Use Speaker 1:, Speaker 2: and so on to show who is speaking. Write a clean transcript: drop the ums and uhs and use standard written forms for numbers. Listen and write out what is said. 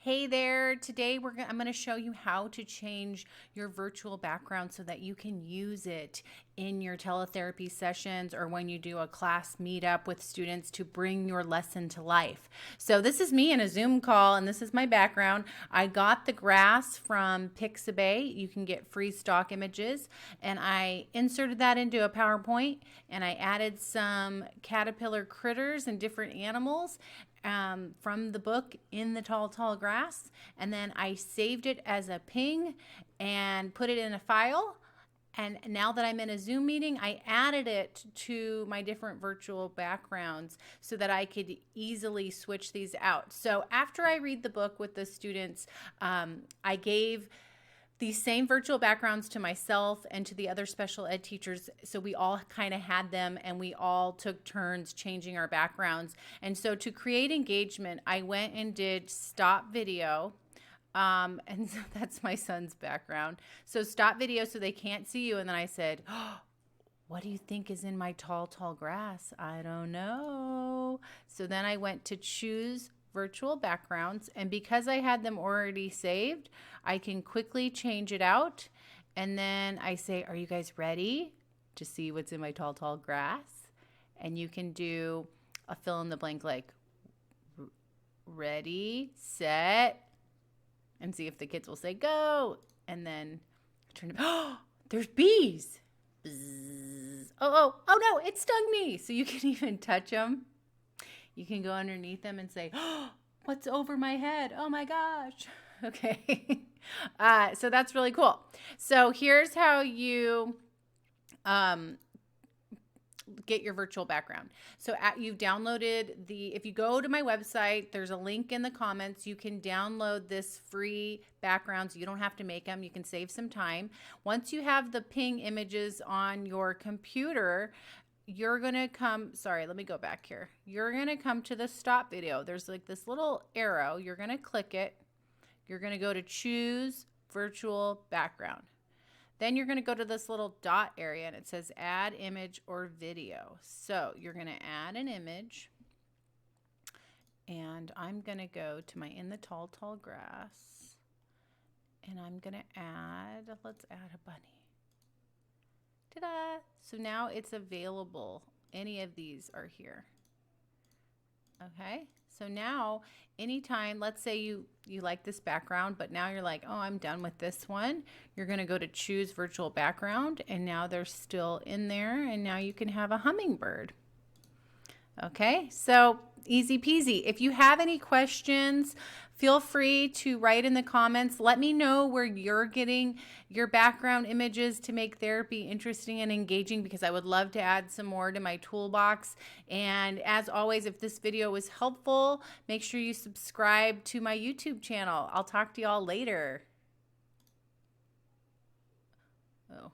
Speaker 1: Hey there, today I'm going to show you how to change your virtual background so that you can use it in your teletherapy sessions or when you do a class meetup with students to bring your lesson to life. So this is me in a Zoom call and this is my background. I got the grass from Pixabay. You can get free stock images, and I inserted that into a PowerPoint and I added some caterpillar critters and different animals from the book In the Tall Grass, and then I saved it as a ping and put it in a file. And now that I'm in a Zoom meeting, I added it to my different virtual backgrounds so that I could easily switch these out. So after I read the book with the students, I gave these same virtual backgrounds to myself and to the other special ed teachers. So we all kind of had them and we all took turns changing our backgrounds. And so to create engagement, I went and did stop video. And so that's my son's background. So stop video so they can't see you. And then I said, oh, what do you think is in my tall grass? I don't know. So then I went to choose virtual backgrounds, and because I had them already saved, I can quickly change it out. And then I say, are you guys ready to see what's in my tall grass? And you can do a fill in the blank, like ready, set, and see if the kids will say go. And then turn it. Oh, there's bees. Bzz. Oh no, it stung me. So you can even touch them. You can go underneath them and say, oh, what's over my head? Oh my gosh. Okay. So that's really cool. So here's how you get your virtual background. So you've downloaded if you go to my website, there's a link in the comments. You can download this free background. So you don't have to make them. You can save some time. Once you have the ping images on your computer, you're going to come, sorry, let me go back here. You're going to come to the stop video. There's like this little arrow. You're going to click it. You're going to go to choose virtual background. Then you're going to go to this little dot area and it says add image or video. So you're going to add an image, and I'm going to go to my In the Tall Grass, and I'm going to add, let's add a bunny. Ta-da! So now it's available. Any of these are here. Okay, so now anytime, let's say you like this background, but now you're like, oh, I'm done with this one. You're going to go to choose virtual background, and now they're still in there, and now you can have a hummingbird. Okay, so easy peasy. If you have any questions, feel free to write in the comments. Let me know where you're getting your background images to make therapy interesting and engaging, because I would love to add some more to my toolbox. And as always, if this video was helpful, make sure you subscribe to my YouTube channel. I'll talk to y'all later. Oh.